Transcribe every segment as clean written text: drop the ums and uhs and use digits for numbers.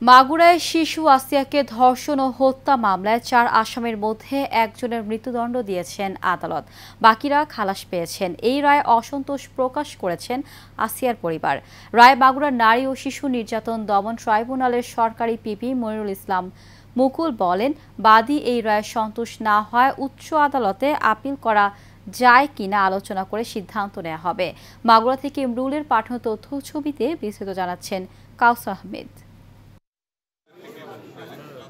মাগুরায় শিশু আসিয়াকে ধর্ষণ ও হত্যা মামলায় 4 আসামির মধ্যে একজনের মৃত্যুদণ্ড দিয়েছেন আদালত। বাকিরা খালাস পেয়েছেন। এই রায়ে অসন্তোষ প্রকাশ করেছেন আসিয়ার পরিবার। রায় মাগুরা নারী ও শিশু নির্যাতন দমন ট্রাইব্যুনালের সরকারি পিপি মনিরুল ইসলাম মুকুল বলেন, বাদী এই রায়ে সন্তুষ্ট না হয় উচ্চ আদালতে আপিল করা যায় কিনা আলোচনা করে সিদ্ধান্ত নেওয়া হবে। মাগুরা থেকে ইমরুলের পাঠানো তথ্য ছবিতে বিস্তারিত জানাচ্ছেন কাউসার আহমেদ।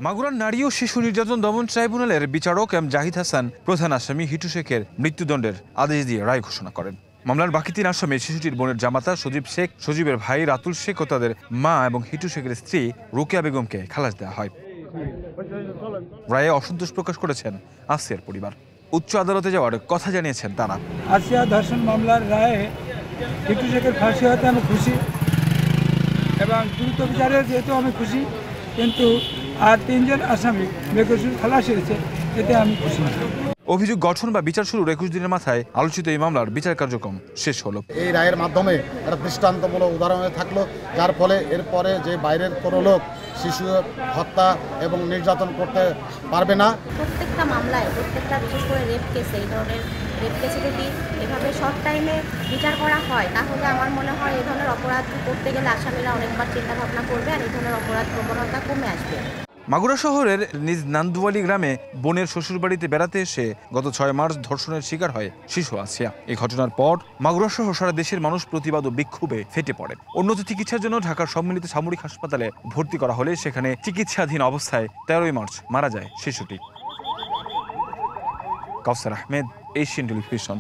মাগুরার নারী ও শিশু নির্যাতন দমন ট্রাইব্যুনালের বিচারক এম জাহিদ হাসান প্রধান আসামি হিটু শেখের মৃত্যুদণ্ডের আদেশ দিয়ে রায় ঘোষণা করেন। মামলার বাকি 3 আসামি শিশুটির বোনের জামাতা সজীব শেখ, সজীবের ভাই রাতুল শেখ ও তাদের মা এবং হিটু শেখের স্ত্রী রোকেয়া বেগমকে খালাস দেওয়া হয়। রায়ে অসন্তোষ প্রকাশ করেছেন আসিয়ার পরিবার। উচ্চ আদালতে যাওয়ার কথা জানিয়েছেন তারা। আসিয়া ধর্ষণ মামলার রায়ে হিটু শেখের ফাঁসি হতে আমি খুশি এবং দ্রুত বিচারে যেহেতু আমি খুশি, কিন্তু আর 3 জন আসামি বেকসুর খালাস হয়েছে, এতে আমি খুশি না। অভিযোগ গঠন বা বিচার শুরুর 21 দিনের মাথায় আলোচিত এই মামলার বিচার কার্যক্রম শেষ হলো। এই রায়ের মাধ্যমে একটা দৃষ্টান্তমূলক উদাহরণ থাকলো, যার ফলে এরপরে যে বাইরের কোনো লোক শিশু হত্যা এবং নির্যাতন করতে পারবে না। প্রত্যেকটা মামলায়, প্রত্যেকটা বিশেষ করে রেপ কেসে, এই ধরনের রেপ কেসে যদি এভাবে শর্ট টাইমে বিচার করা হয়, তাহলে আমার মনে হয় এই ধরনের অপরাধ করতে গেলে আসামিরা অনেকবার চিন্তা ভাবনা করবে আর এই ধরনের অপরাধ প্রবণতা কমে আসবে। মাগুরা শহরের নিজ নান্দুয়ালি গ্রামে বোনের শ্বশুরবাড়িতে বেড়াতে এসে গত 6 মার্চ ধর্ষণের শিকার হয় শিশু আসিয়া। এই ঘটনার পর মাগুরা সহ সারা দেশের মানুষ প্রতিবাদ ও বিক্ষোভে ফেটে পড়ে। উন্নত চিকিৎসার জন্য ঢাকার সম্মিলিত সামরিক হাসপাতালে ভর্তি করা হলে সেখানে চিকিৎসাধীন অবস্থায় 13 মার্চ মারা যায় শিশুটি। কাউসার আহমেদ, এশিয়ান টেলিভিশন।